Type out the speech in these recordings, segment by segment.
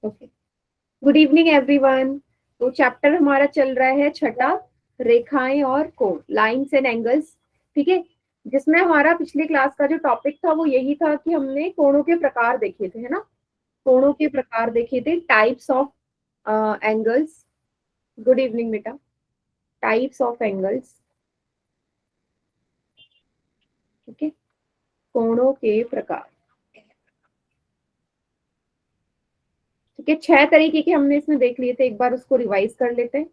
Okay, good evening everyone. तो chapter हमारा चल रहा है छठा, रेखाएं और कोण, लाइंस एंड एंगल्स। ठीक है, जिसमें हमारा पिछली क्लास का जो टॉपिक था वो यही था कि हमने कोणों के प्रकार देखे थे, है ना। कोणों के प्रकार देखे थे, types of angles. Good evening बेटा। टाइप्स ऑफ एंगल्स, ठीक है, कोणों के प्रकार। ठीक है, 6 तरीके के हमने इसमें देख लिए थे, एक बार उसको रिवाइज कर लेते हैं,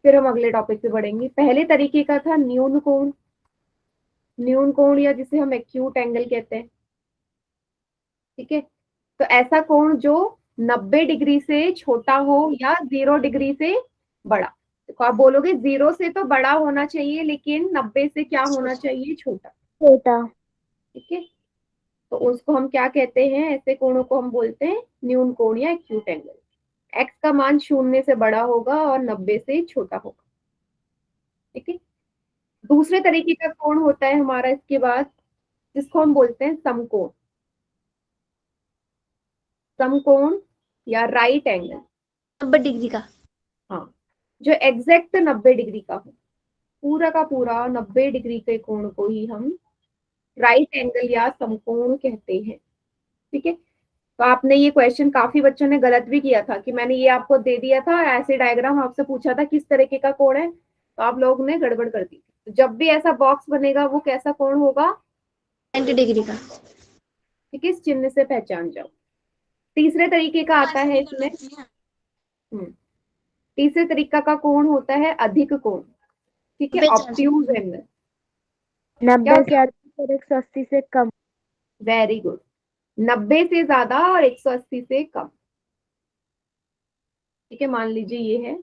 फिर हम अगले टॉपिक पे बढ़ेंगे। पहले तरीके का था न्यून कोण। न्यून कोण या जिसे हम एक्यूट एंगल कहते हैं। ठीक है, तो ऐसा कोण जो 90 डिग्री से छोटा हो या 0 डिग्री से बड़ा। तो आप बोलोगे 0 से तो बड़ा होना चाहिए, लेकिन 90 से क्या होना चाहिए, छोटा। छोटा। ठीक है, तो उसको हम क्या कहते हैं, ऐसे कोणों को हम बोलते हैं न्यून कोण या एक्यूट एंगल। एक्स का मान 0 से बड़ा होगा और 90 से छोटा होगा। ठीक है, दूसरे तरीके का कोण होता है हमारा इसके बाद, जिसको हम बोलते हैं समकोण। समकोण या राइट एंगल। 90 डिग्री का। हाँ, जो एग्जैक्ट 90 डिग्री का हो, पूरा का पूरा 90 डिग्री के कोण को ही हम राइट एंगल या समकोण कहते हैं। ठीक है, तो आपने ये क्वेश्चन काफी बच्चों ने गलत भी किया था कि मैंने ये आपको दे दिया था ऐसे डायग्राम, आपसे पूछा था किस तरीके का कोण है, तो आप लोगों ने गड़बड़ कर दी। तो जब भी ऐसा बॉक्स बनेगा वो कैसा कोण होगा, 90 डिग्री का। ठीक है, इस चिन्ह से पहचान जाओ। तीसरे तरीके का आता है इसमें, तीसरे तरीका का कोण होता है अधिक कोण। ठीक है, ऑब्ट्यूज एंगल। क्या 90 होता से है, अधिक और 180 से कम। वेरी गुड, 90 से ज्यादा और 180 से कम। ठीक है, मान लीजिए ये है,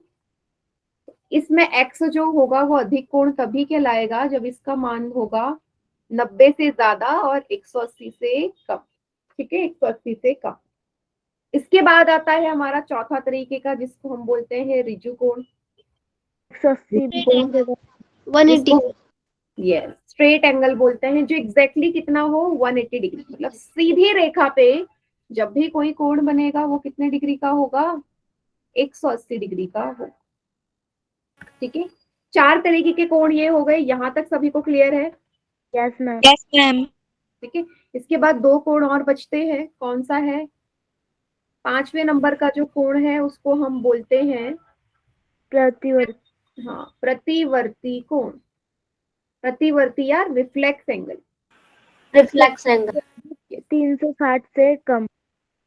इसमें x जो होगा वो अधिक कोण तभी कहलाएगा जब इसका मान होगा 90 से ज्यादा और 180 से कम। ठीक है, 180 से कम। इसके बाद आता है हमारा चौथा तरीके का, जिसको हम बोलते हैं ऋजु कोण। 180 ऋजु कोण, 180। जिसको यस स्ट्रेट एंगल बोलते हैं, जो एग्जैक्टली कितना हो, 180 डिग्री, मतलब सीधी रेखा पे जब भी कोई कोण बनेगा वो कितने डिग्री का होगा, 180 डिग्री का होगा। ठीक है, 4 तरीके के कोण ये हो गए, यहां तक सभी को क्लियर है। Yes ma'am. Yes ma'am. ठीक है, इसके बाद 2 कोण और बचते हैं, कौन सा है, 5वें नंबर का जो कोण है उसको हम बोलते हैं, प्रतिवर्ती। हाँ, प्रतिवर्ती कोण। प्रतिवर्ती या रिफ्लेक्स एंगल। रिफ्लेक्स एंगल 360 से कम।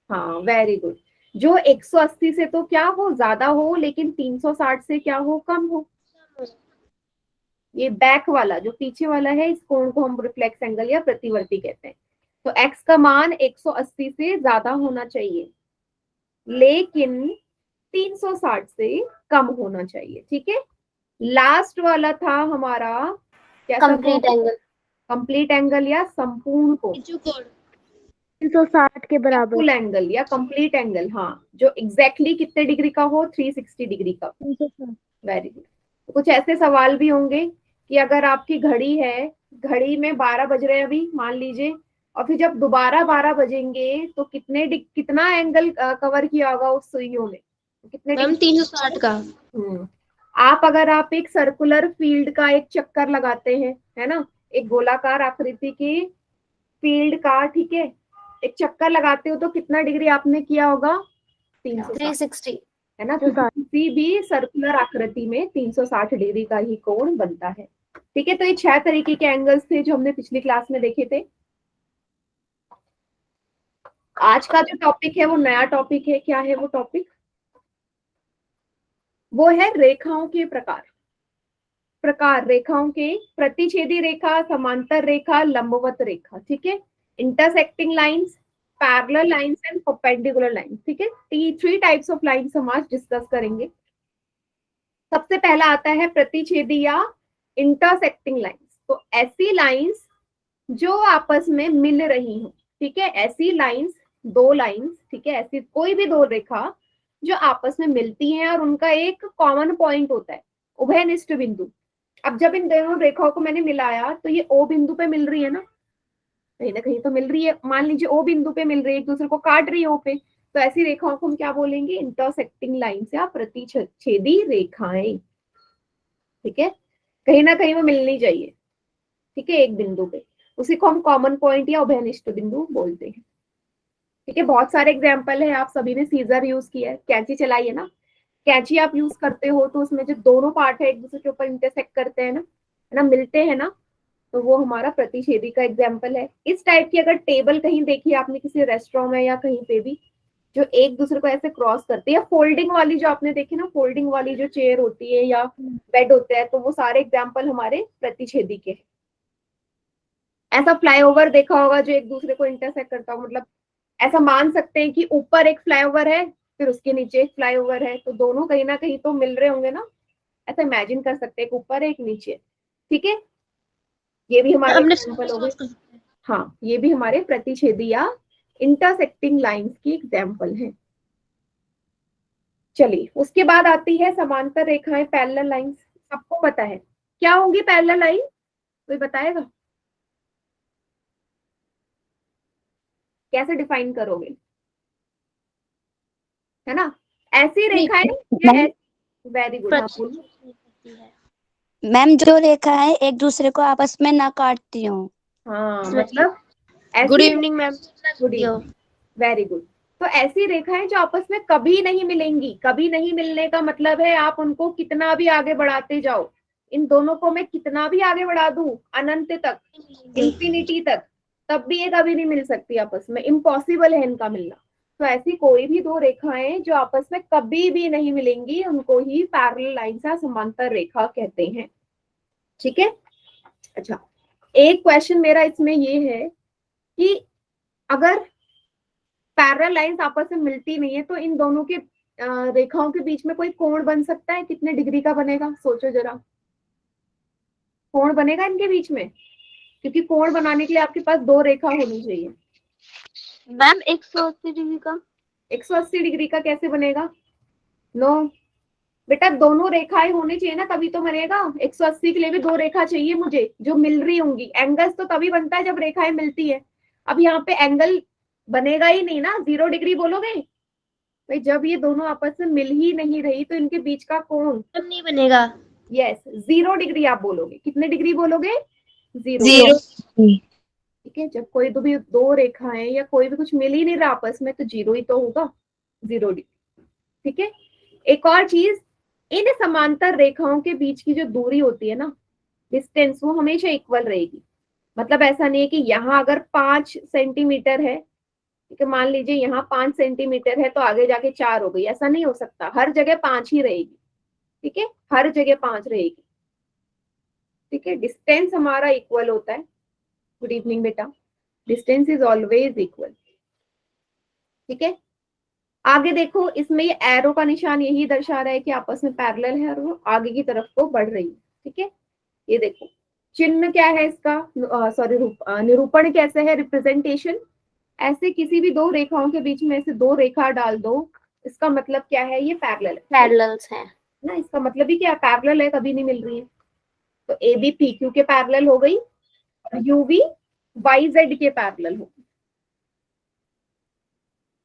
हाँ, वेरी गुड। जो 180 से तो क्या हो, ज्यादा हो, लेकिन 360 से क्या हो, कम हो। ये बैक वाला जो पीछे वाला है, इस कोण को हम रिफ्लेक्स एंगल या प्रतिवर्ती कहते हैं। तो x का मान 180 से ज्यादा होना चाहिए, लेकिन 360 से कम होना चाहिए। ठीक है, लास्ट वाला था हमारा कैसा कोण, कंप्लीट एंगल कंप्लीट एंगल या संपूर्ण कोण। 360 के बराबर। फुल एंगल या कंप्लीट एंगल, हाँ, जो एग्जैक्टली कितने डिग्री का हो, 360 डिग्री का। 360। Very good. तो कुछ ऐसे सवाल भी होंगे कि अगर आपकी घड़ी है, घड़ी में 12 बज रहे हैं अभी मान लीजिए, और फिर जब दोबारा 12 बजेंगे तो कितना एंगल कवर किया होगा उस सुइयों में, कितने मैम डिग्री। 360 का। आप अगर आप एक सर्कुलर फील्ड का एक चक्कर लगाते हैं, है ना, एक गोलाकार आकृति की फील्ड का, ठीक है, एक चक्कर लगाते हो तो कितना डिग्री आपने किया होगा, 360, 360। है ना, क्योंकि किसी भी सर्कुलर आकृति में 360 डिग्री का ही कोण बनता है। ठीक है, तो ये 6 तरीके के एंगल्स थे जो हमने पिछली क्लास में देखे थे। आज का जो टॉपिक है वो नया टॉपिक है, क्या है वो टॉपिक, वो है रेखाओं के प्रकार। प्रकार रेखाओं के, प्रतिच्छेदी रेखा, समांतर रेखा, लंबवत रेखा। ठीक है, intersecting lines, parallel lines and perpendicular lines. ठीक है, 3 टाइप्स ऑफ लाइंस हम आज डिस्कस करेंगे। सबसे पहला आता है प्रतिच्छेदी या इंटरसेक्टिंग लाइंस। तो ऐसी लाइंस जो आपस में मिल रही हो। ठीक है, ऐसी लाइंस, 2 लाइंस, ठीक है, ऐसी कोई भी 2 रेखा जो आपस में मिलती हैं और उनका एक कॉमन पॉइंट होता है, उभयनिष्ठ बिंदु। अब जब इन दोनों रेखाओं को मैंने मिलाया तो ये ओ बिंदु पे मिल रही है ना कहीं तो मिल रही है, मान लीजिए ओ बिंदु पे मिल रही है, एक दूसरे को काट रही है ओ पे, तो ऐसी रेखाओं को हम क्या बोलेंगे? इंटरसेक्टिंग लाइन्स या प्रतिच्छेदी रेखाएं। ठीक है, कहीं ना कहीं वो मिलनी चाहिए। ठीक है, एक बिंदु पे, उसी को हम कॉमन पॉइंट या उभयनिष्ठ बिंदु बोलते हैं। ठीक है, बहुत सारे एग्जाम्पल है। आप सभी ने सीजर यूज किया है, कैंची चलाई है ना, कैंची आप यूज करते हो तो उसमें जो दोनों पार्ट है एक दूसरे के ऊपर इंटरसेक्ट करते हैं ना, है ना, मिलते हैं ना, तो वो हमारा प्रतिच्छेदी का एग्जाम्पल है। इस टाइप की अगर टेबल कहीं देखी आपने किसी रेस्टोरेंट में या कहीं पे भी, जो एक दूसरे को ऐसे क्रॉस करती है, या फोल्डिंग वाली जो आपने देखी ना, फोल्डिंग वाली जो चेयर होती है या बेड होता है, तो वो सारे एग्जाम्पल हमारे प्रतिच्छेदी के हैं। ऐसा फ्लाईओवर देखा होगा जो एक दूसरे को इंटरसेक्ट करता हो, मतलब ऐसा मान सकते हैं कि ऊपर एक फ्लाईओवर है, फिर उसके नीचे एक फ्लाईओवर है, तो दोनों कहीं ना कहीं तो मिल रहे होंगे ना, ऐसा इमेजिन कर सकते हैं, एक ऊपर है एक नीचे। ठीक है, ये भी हमारे एग्जाम्पल हो गए। हाँ, ये भी हमारे प्रतिच्छेदी या इंटरसेक्टिंग लाइंस की एग्जाम्पल है। चलिए, उसके बाद आती है समांतर रेखाएं, पैरेलल लाइंस। सबको पता है क्या होंगी पैरेलल लाइन? कोई बताएगा कैसे डिफाइन करोगे? है ना, ऐसी रेखाएं या ऐसी। वेरी गुड, हाँ बोलो। मैम जो रेखा है एक दूसरे को आपस में ना काटती हूँ। हाँ, मतलब ऐसी। Good evening ma'am. Good evening, very good. तो ऐसी रेखाएं जो आपस में कभी नहीं मिलेंगी। कभी नहीं मिलने का मतलब है आप उनको कितना भी आगे बढ़ाते जाओ, इन दोनों को मैं कितना भी आगे बढ़ा दूं अनंत तक, इंफिनिटी तक, तब भी ये कभी नहीं मिल सकती आपस में, इम्पॉसिबल है इनका मिलना। तो ऐसी कोई भी दो रेखाएं जो आपस में कभी भी नहीं मिलेंगी, उनको ही पैरेलल लाइन या समांतर रेखा कहते हैं। ठीक है, अच्छा, एक क्वेश्चन मेरा इसमें ये है कि अगर पैरेलल लाइंस आपस में मिलती नहीं है तो इन दोनों के रेखाओं के बीच में कोई कोण बन सकता है? कितने डिग्री का बनेगा? सोचो जरा, कोण बनेगा इनके बीच में? क्योंकि कोण बनाने के लिए आपके पास दो रेखा होनी चाहिए। मैम 180 डिग्री का। 180 डिग्री का कैसे बनेगा? नो बेटा, दोनों रेखाएं होनी चाहिए ना, तभी तो बनेगा। 180 के लिए भी दो रेखा चाहिए मुझे जो मिल रही होंगी। एंगल्स तो तभी बनता है जब रेखाएं मिलती है। अब यहाँ पे एंगल बनेगा ही नहीं ना, 0 डिग्री बोलोगे भाई, जब ये दोनों आपस में मिल ही नहीं रही तो इनके बीच का कोण तब नहीं बनेगा। यस 0 डिग्री आप बोलोगे। कितने डिग्री बोलोगे? 0। जीरो। ठीक है, जब कोई भी दो रेखाएं या कोई भी कुछ मिल ही नहीं रहा आपस में तो 0 ही तो होगा, 0 डिग्री। ठीक है, एक और चीज, इन समांतर रेखाओं के बीच की जो दूरी होती है ना, डिस्टेंस, वो हमेशा इक्वल रहेगी। मतलब ऐसा नहीं है कि यहाँ अगर 5 सेंटीमीटर है, ठीक है, मान लीजिए यहाँ 5 सेंटीमीटर है तो आगे जाके 4 हो गई, ऐसा नहीं हो सकता। हर जगह 5 ही रहेगी। ठीक है, हर जगह 5 रहेगी। ठीक है, डिस्टेंस हमारा इक्वल होता है। गुड इवनिंग बेटा, डिस्टेंस इज ऑलवेज इक्वल। ठीक है, आगे देखो, इसमें ये एरो का निशान यही दर्शा रहा है कि आपस में पैरेलल है और वो आगे की तरफ को बढ़ रही है। ठीक है, ये देखो चिन्ह क्या है इसका, सॉरी निरूपण कैसे है, रिप्रेजेंटेशन। ऐसे किसी भी दो रेखाओं के बीच में ऐसे दो रेखा डाल दो, इसका मतलब क्या है? ये पैरेलल है पैरेलल्स है ना, इसका मतलब ही क्या, पैरेलल है, कभी नहीं मिल रही है। तो ए बी पी क्यू के पैरेलल हो गई, यू वी वाई जेड के पैरेलल हो गई।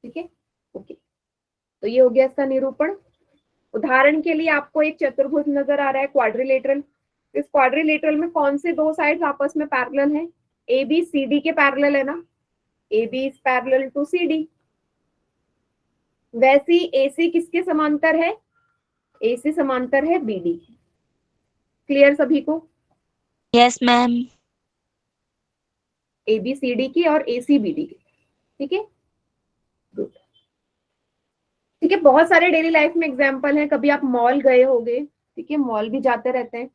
ठीक है, ओके, तो ये हो गया इसका निरूपण। उदाहरण के लिए आपको एक चतुर्भुज नजर आ रहा है, क्वाड्रिलेटरल। इस क्वाड्रिलेटरल में कौन से दो साइड्स आपस में पैरेलल हैं? ए बी सी डी के पैरेलल है ना, A B is parallel to C D. वैसी AC किसके समांतर है? AC समांतर है BD। क्लियर सभी को? Yes ma'am. ABCD की और ACBD की। ठीक है, गुड। ठीक है, बहुत सारे डेली लाइफ में एग्जाम्पल है। कभी आप मॉल गए होगे, ठीक है, मॉल भी जाते रहते हैं,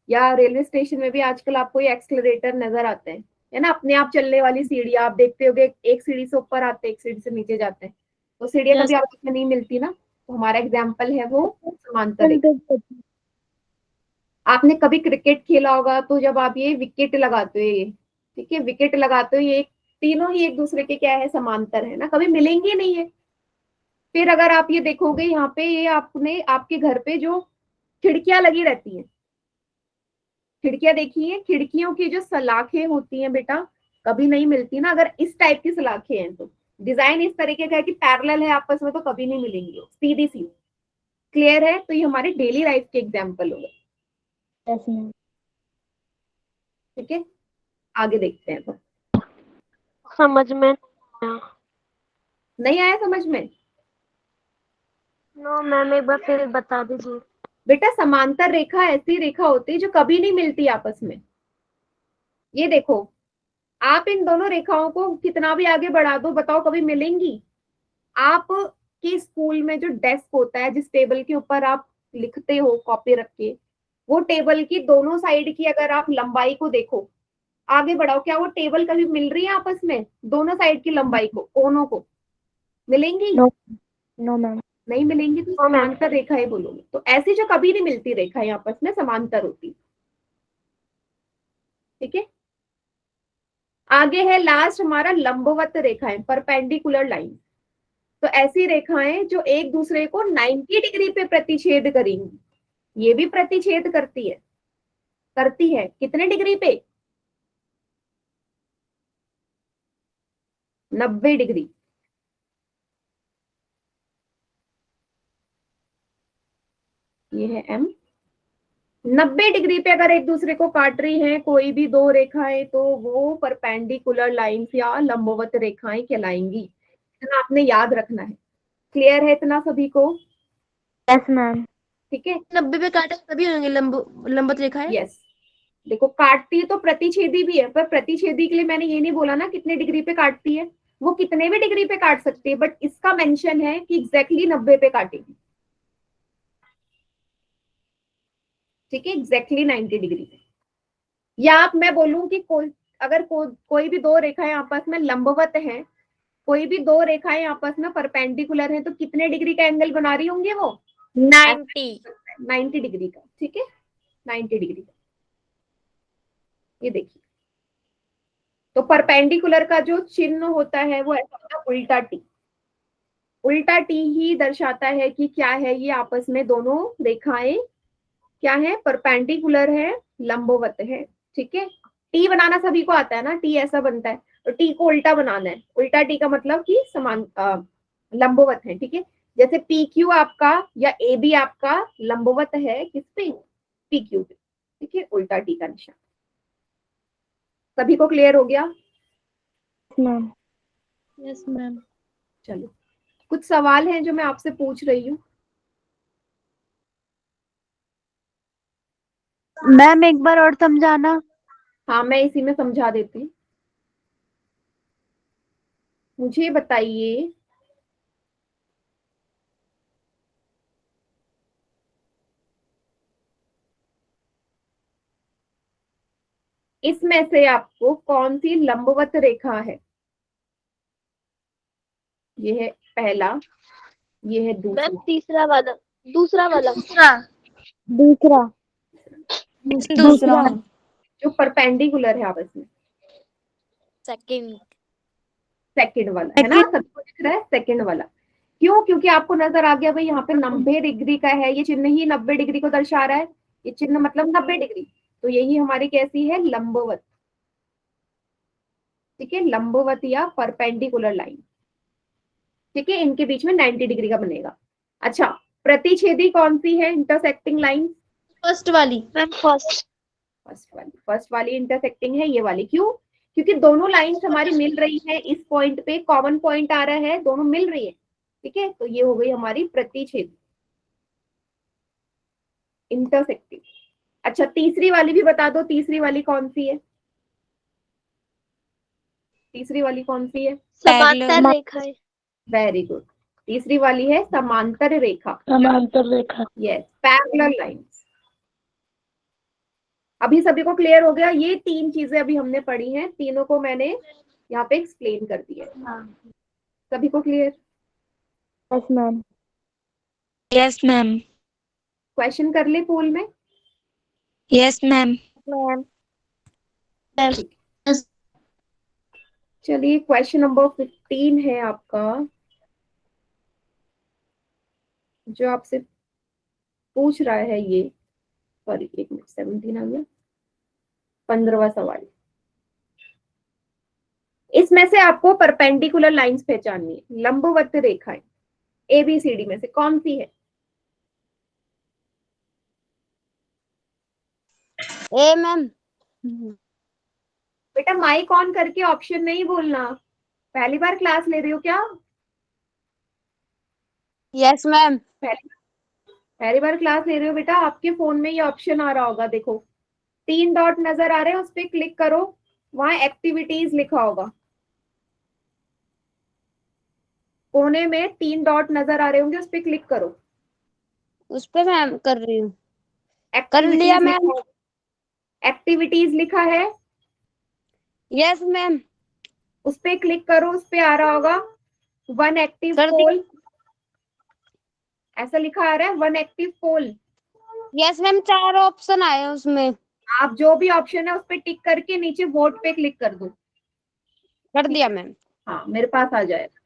या रेलवे स्टेशन में भी आजकल आपको ये एक्सलरेटर नजर आते हैं, है ना, अपने आप चलने वाली सीढ़ियां आप देखते होगे, एक सीढ़ी से ऊपर आते हैं एक सीढ़ी से नीचे जाते हैं, तो सीढ़ियां कभी आपस में नहीं मिलती ना, तो हमारा एग्जाम्पल है वो समांतर रेखा। आपने कभी क्रिकेट खेला होगा तो जब आप ये विकेट लगाते हो, ये ठीक है, विकेट लगाते हो, ये तीनों ही एक दूसरे के क्या है, समांतर है ना, कभी मिलेंगे नहीं है। फिर अगर आप ये देखोगे यहाँ पे, ये आपने आपके घर पे जो खिड़कियां लगी रहती हैं, खिड़कियां देखी है, खिड़कियों की जो सलाखें होती हैं बेटा, कभी नहीं मिलती ना, अगर इस टाइप की सलाखें हैं तो डिजाइन इस तरीके का है कि पैरेलल है आपस में तो कभी नहीं मिलेंगी, सीधी सी। क्लियर है? तो ये हमारे डेली लाइफ के एग्जाम्पल हो गए। Yes ma'am. ठीक है, आगे देखते हैं। तो समझ में आया। नहीं आया समझ में? नो मैम, एक बार फिर बता दीजिए। बेटा समांतर रेखा ऐसी रेखा होती है जो कभी नहीं मिलती आपस में। ये देखो, आप इन दोनों रेखाओं को कितना भी आगे बढ़ा दो, बताओ कभी मिलेंगी? आप के स्कूल में जो डेस्क होता है, जिस टेबल के ऊपर आप लिखते हो कॉपी रख के, वो टेबल की दोनों साइड की अगर आप लंबाई को देखो, आगे बढ़ाओ, क्या वो टेबल कभी मिल रही है आपस में? दोनों साइड की लंबाई को, कोनों को मिलेंगी? No no ma'am. नहीं मिलेंगी, तो नो मैम। समांतर रेखाएं बोलोगे। तो ऐसी जो कभी नहीं मिलती रेखाएं आपस में समांतर होती। ठीक है, आगे है लास्ट हमारा लंबवत रेखाएं, परपेंडिकुलर लाइन। तो ऐसी रेखाएं जो एक दूसरे को 90 डिग्री पे प्रतिच्छेद करेंगी। ये भी प्रतिच्छेद करती है कितने डिग्री पे? 90 डिग्री। ये है एम। 90 डिग्री पे अगर एक दूसरे को काट रही हैं कोई भी दो रेखाएं, तो वो परपेंडिकुलर लाइंस या लंबवत रेखाएं कहलाएंगी। इतना आपने याद रखना है। क्लियर है इतना सभी को? Yes ma'am. ठीक है, 90 पे काटे तभी होंगे लंबवत रेखा है। यस। देखो काटती है तो प्रतिच्छेदी भी है, पर प्रतिच्छेदी के लिए मैंने ये नहीं बोला ना कितने डिग्री पे काटती है, वो कितने भी डिग्री पे काट सकती है, बट इसका मेंशन है कि एग्जैक्टली 90 पे काटेगी। ठीक है, एग्जैक्टली 90 डिग्री पे। या आप मैं बोलूं कि कोई भी दो रेखाएं आपस में लंबवत हैं, कोई भी दो रेखाएं आपस में परपेंडिकुलर हैं, तो कितने डिग्री का एंगल बना रही होंगी वो? 90। 90 डिग्री का। ठीक है, 90 डिग्री का। ये देखिए, तो परपेंडिकुलर का जो चिन्ह होता है वो ऐसा होता है उल्टा टी। उल्टा टी ही दर्शाता है कि क्या है, ये आपस में दोनों रेखाएं क्या है? परपेंडिकुलर है, लंबवत है। ठीक है, टी बनाना सभी को आता है ना, टी ऐसा बनता है। तो टी को उल्टा बनाना है। उल्टा टी का मतलब कि समान लंबवत है। ठीक है, जैसे पी क्यू आपका या ए बी आपका लंबवत है किस पे? पी क्यू पे। ठीक है, उल्टा टी का निशान। सभी को क्लियर हो गया? मैम। Yes ma'am. चलो, कुछ सवाल हैं जो मैं आपसे पूछ रही हूँ। मैम एक बार और समझाना। हाँ, मैं इसी में समझा देती हूँ। मुझे बताइए, इसमें से आपको कौन सी लंबवत रेखा है? ये है पहला, ये है दूसरा। मैम तीसरा वाला। दूसरा वाला। दूसरा। दूसरा। जो परपेंडिकुलर है आपस में। सेकंड। सेकंड वाला है ना, सबको दिख रहा है सेकंड वाला। क्यों? क्योंकि आपको नजर आ गया भाई यहाँ पे 90 डिग्री का है, ये चिन्ह ही 90 डिग्री को दर्शा रहा है। ये चिन्ह मतलब 90 डिग्री, तो यही हमारी कैसी है? लंबवत। ठीक है, लंबवत या परपेंडिकुलर लाइन। ठीक है, इनके बीच में 90 डिग्री का बनेगा। अच्छा, प्रतिच्छेदी कौन सी है इंटरसेक्टिंग लाइन? फर्स्ट वाली मैम, फर्स्ट। फर्स्ट वाली इंटरसेक्टिंग है ये वाली। क्यों? क्योंकि दोनों लाइंस हमारी मिल रही है, इस पॉइंट पे कॉमन पॉइंट आ रहा है, दोनों मिल रही है। ठीक है, तो ये हो गई हमारी प्रतिच्छेदी, इंटरसेक्टिंग। अच्छा, तीसरी वाली भी बता दो, तीसरी वाली कौन सी है? तीसरी वाली कौन सी है? समांतर रेखा है। वेरी गुड, तीसरी वाली है समांतर रेखा। समांतर रेखा। Yes, parallel lines. अभी सभी को क्लियर हो गया? ये तीन चीजें अभी हमने पढ़ी हैं, तीनों को मैंने यहाँ पे एक्सप्लेन कर दिया है। सभी को clear? Yes ma'am. Yes ma'am. Question कर ले पोल में। Yes ma'am. मैम। ठीक, चलिए क्वेश्चन नंबर 15 है आपका, जो आपसे पूछ रहा है ये, सॉरी एक मिनट, 17 आ गया, 15वां सवाल। इसमें से आपको परपेंडिकुलर लाइंस पहचाननी है, लंबवत रेखाएं ABCD में से कौन सी है? ए मैम। बेटा माइक ऑन करके ऑप्शन नहीं बोलना, पहली बार क्लास ले रही हो क्या? Yes ma'am. पहली पहली बार क्लास ले रहे हो बेटा? आपके फोन में ये ऑप्शन आ रहा होगा, देखो 3 डॉट नजर आ रहे हैं, उस पर क्लिक करो, वहां एक्टिविटीज लिखा होगा, कोने में 3 डॉट नजर आ रहे होंगे, उस पर क्लिक करो। उस पे मैम कर रही हूँ। कर एक्टिविटीज लिया लिखा मैम। एक्टिविटीज लिखा है, यस मैम। उस पर क्लिक करो, उस पे आ रहा होगा वन एक्टिव कर दी। पोल, ऐसा लिखा आ रहा है वन एक्टिव पोल। यस मैम, 4 ऑप्शन आए उसमें। आप जो भी ऑप्शन है उस पर टिक करके नीचे वोट पे क्लिक कर दो। कर ठीक दिया है, मैम। हाँ मेरे पास आ जाएगा।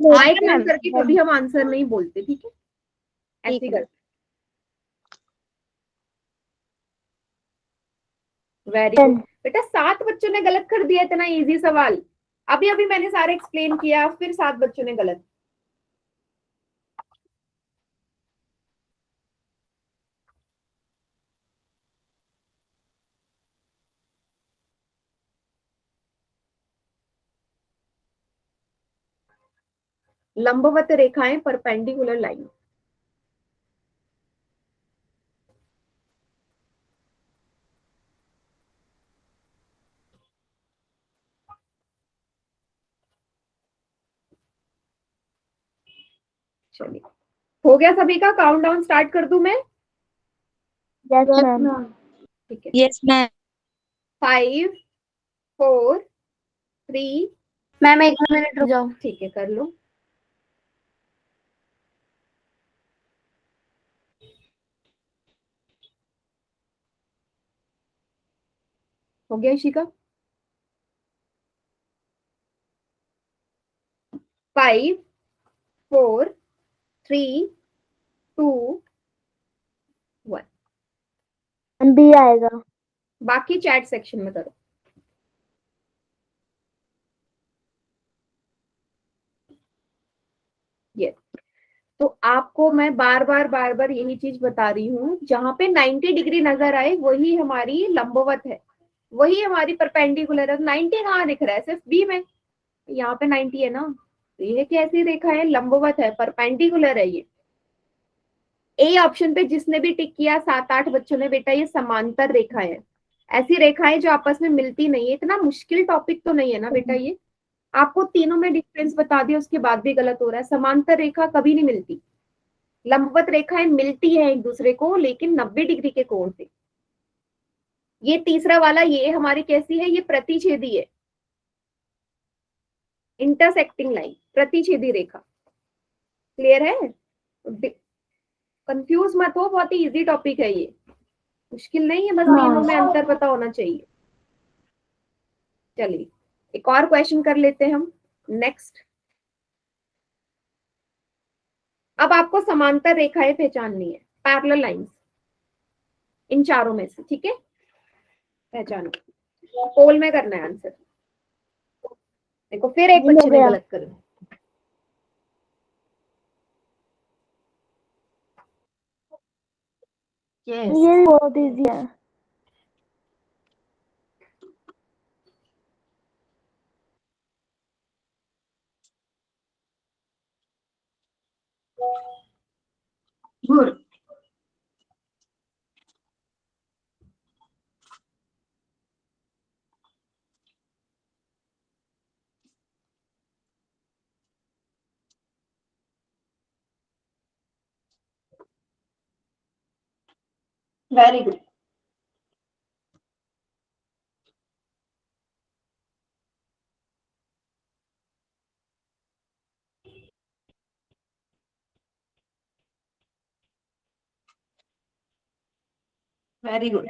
हो माइक गया ऑन मैम। करके कभी हम आंसर नहीं बोलते, ठीक है, ऐसे ठीक ही है। करते। वेरी गुड बेटा, 7 बच्चों ने गलत कर दिया, इतना इजी सवाल। अभी अभी मैंने सारे एक्सप्लेन किया, फिर 7 बच्चों ने गलत। लंबवत रेखाएं परपेंडिकुलर लाइन। चलिए, हो गया सभी का? काउंटडाउन स्टार्ट कर दूं मैं? Yes ma'am. ठीक है, यस मैम। 5 4 3। मैम 1 मिनट रुक जाओ। ठीक है, कर लो। हो गया इशिका? 5 4 3 2 1। बी आएगा। बाकी चैट सेक्शन में करो। ये तो आपको मैं बार बार यही चीज बता रही हूँ, जहां पे 90 डिग्री नजर आए वही हमारी लंबवत है, वही हमारी परपेंडिकुलर है। 90 कहाँ दिख रहा है? सिर्फ बी में, यहाँ पे 90 है ना, तो ये कैसी रेखा है? लंबवत है, परपेंडिकुलर है ये। ए ऑप्शन पे जिसने भी टिक किया, 7 8 बच्चों ने, बेटा ये समांतर रेखा है। ऐसी रेखाएं जो आपस में मिलती नहीं है। इतना मुश्किल टॉपिक तो नहीं है ना बेटा ये? आपको तीनों में डिफरेंस बता दिया, उसके बाद भी गलत हो रहा है। समांतर रेखा कभी नहीं मिलती, लंबवत रेखाएं मिलती हैं एक दूसरे को, लेकिन 90 डिग्री के कोण से। ये तीसरा वाला, ये हमारी कैसी है? ये प्रतिछेदी है, इंटरसेक्टिंग लाइन, प्रतिछेदी रेखा। क्लियर है? कंफ्यूज मत हो, बहुत ही इजी टॉपिक है ये, मुश्किल नहीं है, बस तीनों में अंतर पता होना चाहिए। चलिए एक और क्वेश्चन कर लेते हैं हम, नेक्स्ट। अब आपको समांतर रेखाएं पहचाननी है, पैरेलल लाइंस, इन चारों में से, ठीक है, पहचानो। पोल में करना है आंसर। देखो फिर एक बच्चे ने गलत कर दिया। ये बहुत इजी है। Good. Very good. Very good.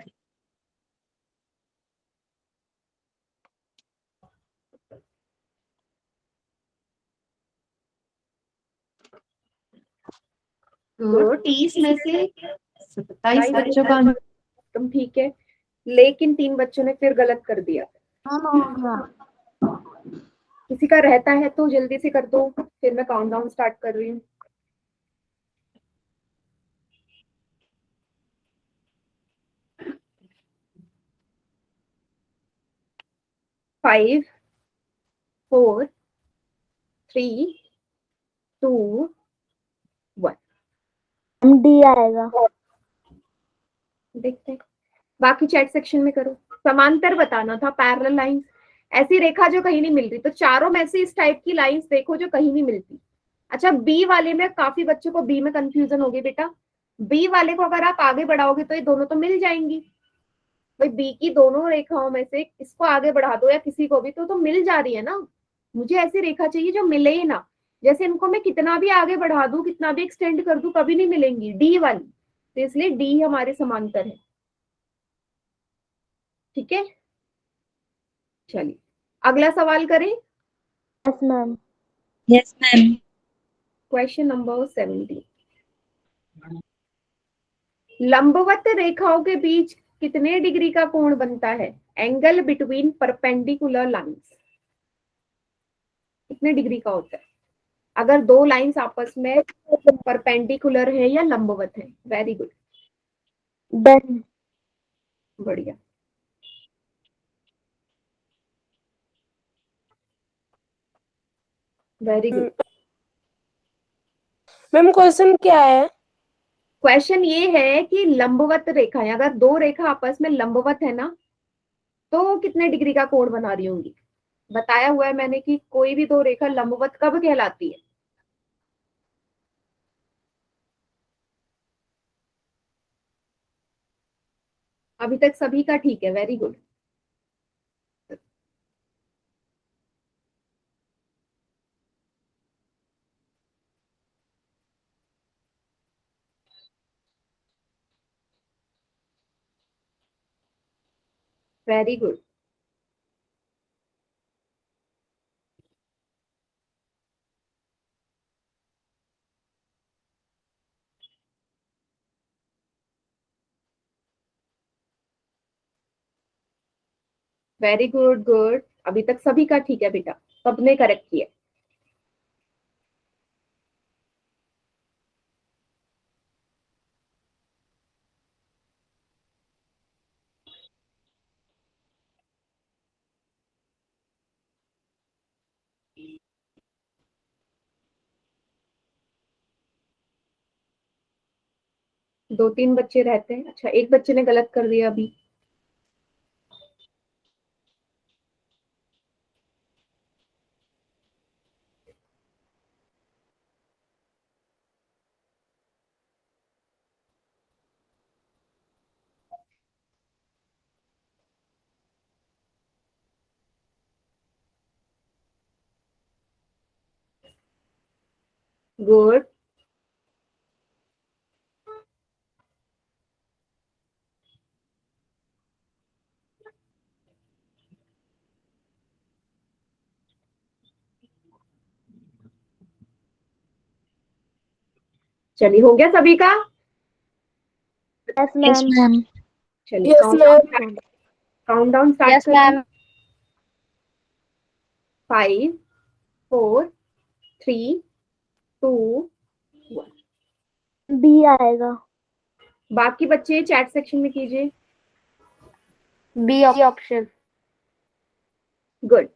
तो 30 में से 27 बच्चों का तुम ठीक है, लेकिन 3 बच्चों ने फिर गलत कर दिया। किसी का रहता है तो जल्दी से कर दो, फिर मैं काउंटडाउन स्टार्ट कर रही हूँ। 5, 4, 3, 2, 1। डी आएगा। देखते हैं, बाकी चैट सेक्शन में करो। समांतर बताना था, पैरेलल लाइंस, ऐसी रेखा जो कहीं नहीं मिल रही। तो चारों में से इस टाइप की लाइंस देखो जो कहीं नहीं मिलती। अच्छा, बी वाले में काफी बच्चों को बी में कंफ्यूजन होगी बेटा। बी वाले को अगर आप आगे बढ़ाओगे तो ये दोनों तो मिल जाएंगी। भाई बी की दोनों रेखाओं में से इसको आगे बढ़ा दो या किसी को भी, तो मिल जा रही है ना। मुझे ऐसी रेखा चाहिए जो मिले ही ना। जैसे इनको मैं कितना भी आगे बढ़ा दूं, कितना भी एक्सटेंड कर दूं, कभी नहीं मिलेंगी डी वाली। तो इसलिए डी हमारे समांतर है। ठीक है, चलिए अगला सवाल करें। Yes ma'am. Yes ma'am. Question number 17। लंबवत रेखाओं के बीच कितने डिग्री का कोण बनता है? एंगल बिटवीन परपेंडिकुलर लाइंस कितने डिग्री का होता है अगर दो लाइंस आपस में परपेंडिकुलर है या लंबवत है? Very good, done. बढ़िया, वेरी गुड। मैम क्वेश्चन क्या है? क्वेश्चन ये है कि लंबवत रेखाएं, अगर दो रेखा आपस में लंबवत है ना, तो कितने डिग्री का कोण बना रही होंगी? बताया हुआ है मैंने कि कोई भी दो रेखा लंबवत कब कहलाती है? अभी तक सभी का ठीक है, very good. Very good, very good, good. अभी तक सभी का ठीक है बेटा, सबने करेक्ट किया। दो तीन बच्चे रहते हैं। अच्छा, एक बच्चे ने गलत कर दिया अभी। गुड, चलिए हो गया सभी का। Yes yes ma'am. मैम। चलिए yes ma'am. Countdown start yes करें। मैम। 5, 4, 3, 2, 1। बी आएगा। बाकी बच्चे चैट सेक्शन में कीजिए। B option. गुड।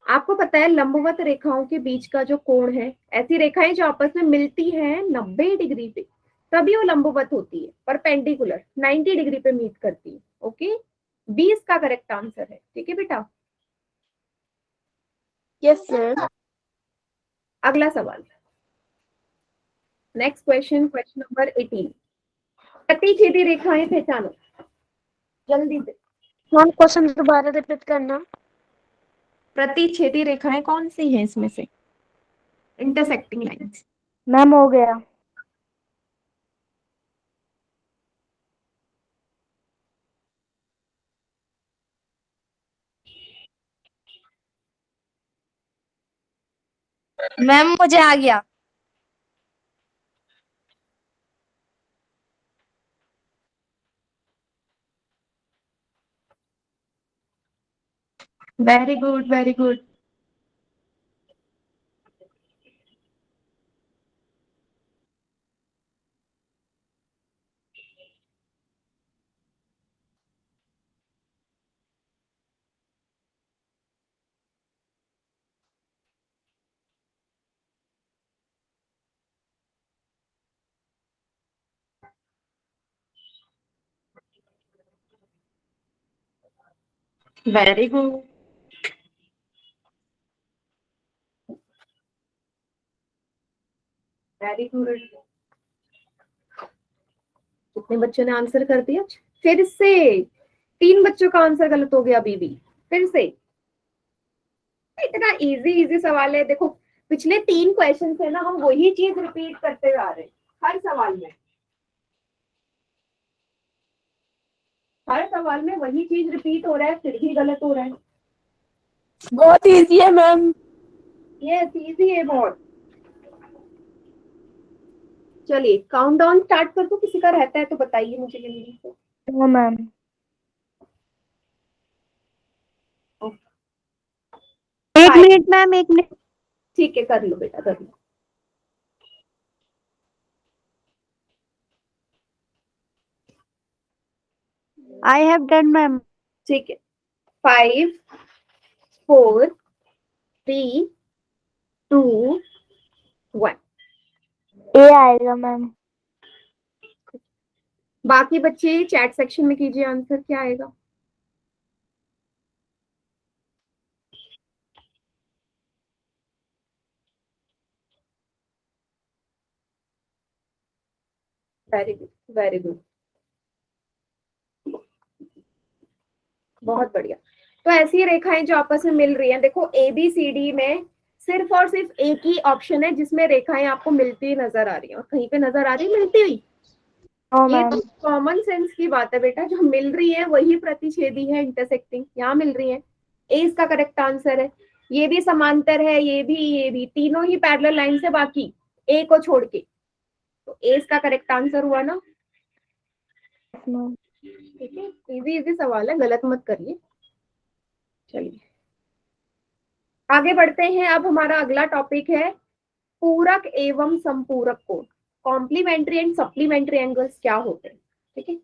आपको पता है लंबवत रेखाओं के बीच का जो कोण है, ऐसी रेखाएं जो आपस में मिलती हैं 90 डिग्री पे, तभी वो लंबवत होती है। परपेंडिकुलर 90 डिग्री पे मीट करती है। ओके, बी इसका करेक्ट आंसर है। ठीक है बेटा, यस मैम। अगला सवाल। Next question, question number 18। प्रतिच्छेदी रेखाएं पहचानो जल्दी से। मैम क्वेश्चन दोबारा रिपीट करना। प्रतिच्छेदी रेखाएं कौन सी हैं इसमें से? Intersecting lines. मैम हो गया। मैम मुझे आ गया। Very good, very good. Very good. Very good. कितने बच्चों ने आंसर कर दिया? फिर से 3 बच्चों का आंसर गलत हो गया अभी भी। फिर से इतना इजी इजी सवाल है। देखो पिछले 3 क्वेश्चन है ना, हम वही चीज रिपीट करते जा रहे हैं हर सवाल में। हर सवाल में वही चीज रिपीट हो रहा है, फिर भी गलत हो रहा है। बहुत इजी है मैम। ये इजी है बहुत। चलिए काउंटडाउन स्टार्ट कर दो, किसी का रहता है तो बताइए मुझे जल्दी से। No ma'am. एक मिनट मैम, 1 मिनट। ठीक है, कर लो बेटा, कर लो। I have done ma'am. ठीक है, 5 4 3 2 1। ए आएगा मैम। बाकी बच्चे चैट सेक्शन में कीजिए आंसर क्या आएगा। वेरी गुड, वेरी गुड, बहुत बढ़िया। तो ऐसी रेखाएं जो आपस में मिल रही हैं, देखो ABCD में सिर्फ और सिर्फ एक ही ऑप्शन है जिसमें रेखाएं आपको मिलती नजर आ रही हैं, और कहीं पे नजर आ रही मिलती हुई। नो ये मैम। तो कॉमन सेंस की बात है बेटा, जो मिल रही है वही प्रतिच्छेदी है, इंटरसेक्टिंग यहाँ मिल रही है। ए इसका करेक्ट आंसर है। ये भी समांतर है, ये भी तीनों ही पैरेलल लाइन से, बाकी ए को छोड़ के। तो ए इसका करेक्ट आंसर हुआ ना। ठीक है, इजी इजी सवाल है, गलत मत करिए। चलिए आगे बढ़ते हैं। अब हमारा अगला टॉपिक है पूरक एवं संपूरक कोण। कॉम्प्लीमेंट्री एंड सप्लीमेंट्री एंगल्स क्या होते हैं। ठीक है,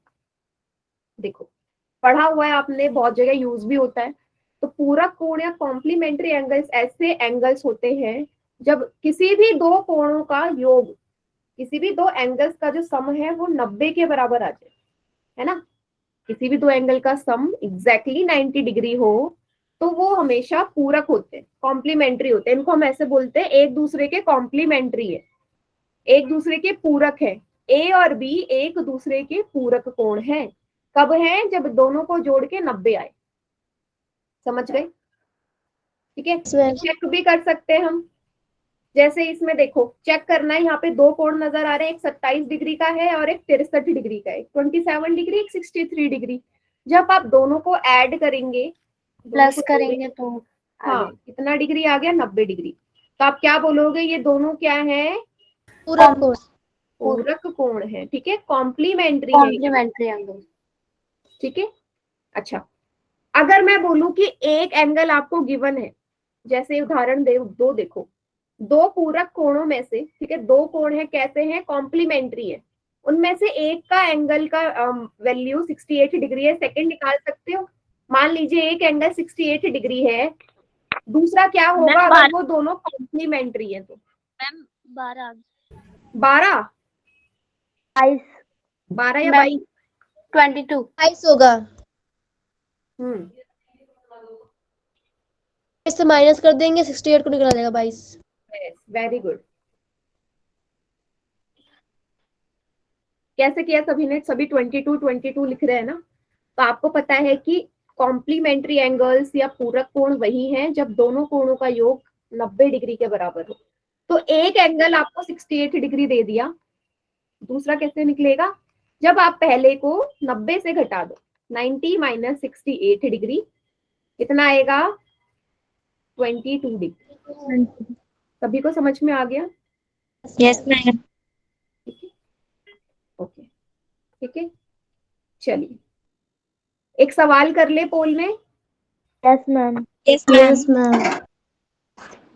देखो पढ़ा हुआ है आपने, बहुत जगह यूज भी होता है। तो पूरक कोण या कॉम्प्लीमेंट्री एंगल्स ऐसे एंगल्स होते हैं जब किसी भी दो कोणों का योग, किसी भी दो एंगल्स का जो सम है वो 90 के बराबर आ जाए, है ना। किसी भी दो एंगल का सम एग्जैक्टली 90 डिग्री हो तो वो हमेशा पूरक होते हैं, कॉम्प्लीमेंट्री होते हैं। इनको हम ऐसे बोलते हैं एक दूसरे के कॉम्प्लीमेंट्री है, एक दूसरे के पूरक है। ए और बी एक दूसरे के पूरक कोण हैं। कब है? जब दोनों को जोड़ के 90 आए। समझ गए? ठीक है, चेक भी कर सकते हैं हम। जैसे इसमें देखो चेक करना है, यहाँ पे दो कोण नजर आ रहे हैं, एक 27 डिग्री का है और एक 63 डिग्री का है, 27 डिग्री, एक 63 डिग्री। जब आप दोनों को ऐड करेंगे, प्लस करेंगे तो हाँ कितना डिग्री आ गया? 90 डिग्री। तो आप क्या बोलोगे? ये दोनों क्या है? पूरक कोण। पूरक कोण है। ठीक है, कॉम्प्लीमेंट्री है। Complementary angle. ठीक है, अच्छा अगर मैं बोलूं कि एक एंगल आपको गिवन है, जैसे उदाहरण दो देखो, दो पूरक कोणों में से, ठीक है, दो कोण है, कैसे हैं? कॉम्प्लीमेंट्री है। उनमें से एक का एंगल का वैल्यू 68 डिग्री है, सेकंड निकाल सकते हो। मान लीजिए एक एंगल 68 डिग्री है, दूसरा क्या होगा अगर वो दोनों कॉम्प्लीमेंट्री है? तो मैम 12। 12 22। 12 या 22? 22 22 होगा। इससे माइनस कर देंगे, 68 को निकला जाएगा 22। Very good. कैसे किया सभी ने? सभी 22 लिख रहे हैं ना। तो आपको पता है कि कॉम्प्लीमेंट्री एंगल्स या पूरक कोण वही हैं जब दोनों कोणों का योग 90 डिग्री के बराबर हो। तो एक एंगल आपको 68 डिग्री दे दिया, दूसरा कैसे निकलेगा? जब आप पहले को 90 से घटा दो, 90 माइनस 68 डिग्री, कितना आएगा? 22 डिग्री। सभी को समझ में आ गया? Yes ma'am. ठीक है, ओके, ठीक है, चलिए एक सवाल कर ले पोल में। Yes ma'am. Yes ma'am. Ma'am.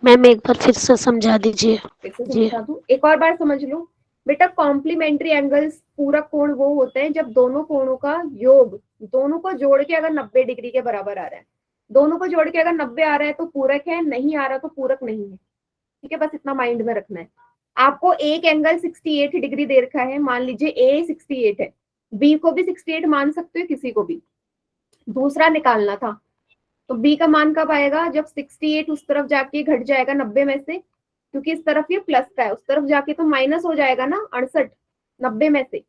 Ma'am एक बार फिर से समझा दीजिए। फिर से जी। समझा दूं, एक और बार समझ लो बेटा। कॉम्प्लीमेंट्री एंगल्स पूरक कोण वो होते हैं जब दोनों कोणों का योग, दोनों को जोड़ के अगर 90 डिग्री के बराबर आ रहा है, दोनों को जोड़ के अगर 90 आ रहा है तो पूरक है, नहीं आ रहा तो पूरक नहीं है। ठीक है, बस इतना माइंड में रखना है। आपको एक एंगल 68 डिग्री दे रखा है, मान लीजिए ए 68 है, बी को भी 68 मान सकते हो, किसी को भी। दूसरा निकालना था, तो बी का मान कब आएगा? जब 68 उस तरफ जाके घट जाएगा 90 में से, क्योंकि इस तरफ ये प्लस का है, उस तरफ जाके तो माइनस हो जाएगा ना 68, 90 में से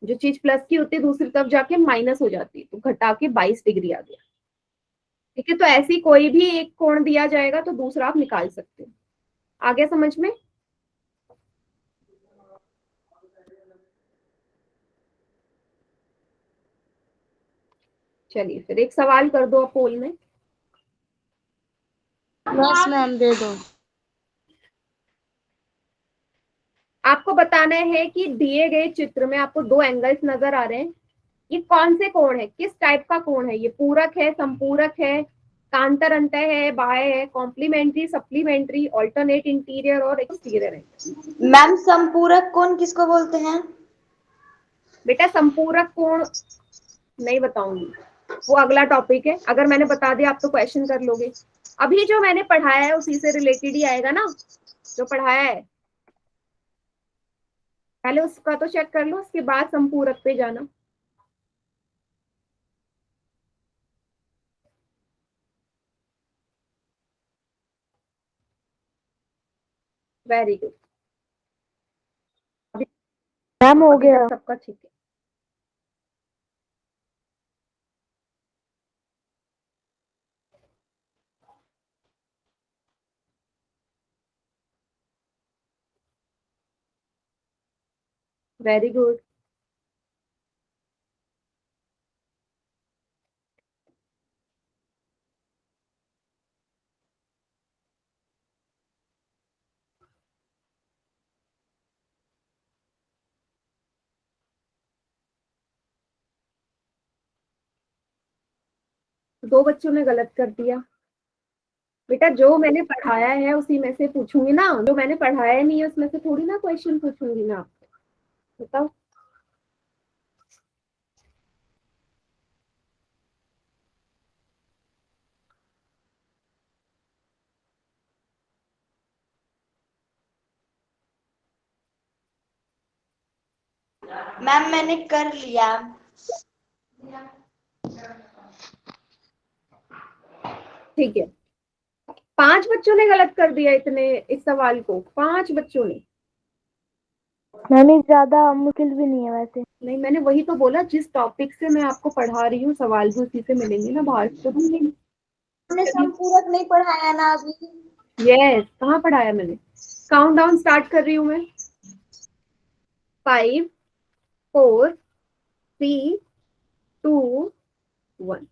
जो चीज प्लस की होती है दूसरी तरफ जाके माइनस हो जाती है, तो घटा के 22 डिग्री आ गया। ठीक है, तो ऐसी कोई भी एक कोण दिया जाएगा तो दूसरा आप निकाल सकते हो। आ गया समझ में? चलिए फिर एक सवाल कर दो आप पोल में। यस मैम, दे दो। आपको बताना है कि दिए गए चित्र में आपको दो एंगल्स नजर आ रहे हैं, ये कौन से कोण है, किस टाइप का कोण है? ये पूरक है, संपूरक है, कांतर अंतः है, बाह्य है, कॉम्प्लीमेंट्री, सप्लीमेंट्री, ऑल्टरनेट इंटीरियर और एक्सटीरियर है। मैम संपूरक कोण किसको बोलते हैं? बेटा संपूरक कोण नहीं बताऊंगी, वो अगला टॉपिक है। अगर मैंने बता दिया आप तो क्वेश्चन कर लोगे। अभी जो मैंने पढ़ाया है उसी से रिलेटेड ही आएगा ना, जो पढ़ाया है पहले उसका तो चेक कर लो, उसके बाद संपूरक पे जाना। वेरी गुड, मैम हो अभी गया। तक सबका ठीक है। वेरी गुड, दो बच्चों ने गलत कर दिया। बेटा जो मैंने पढ़ाया है उसी में से पूछूंगी ना, जो मैंने पढ़ाया नहीं है उसमें से थोड़ी ना क्वेश्चन पूछूंगी मैं आपको, बताओ। मैम मैंने कर लिया। ठीक है, 5 बच्चों ने गलत कर दिया इतने, इस सवाल को 5 बच्चों ने। मैम ये ज्यादा मुश्किल भी नहीं है वैसे। नहीं, मैंने वही तो बोला, जिस टॉपिक से मैं आपको पढ़ा रही हूँ सवाल भी उसी से मिलेंगे ना, बाहर से तो नहीं मिलेंगे। हमने संपूरक नहीं पढ़ाया ना अभी। यस, कहाँ पढ़ाया मैंने? काउंट डाउन स्टार्ट कर रही हूँ मैं। 5 4 3 2 1।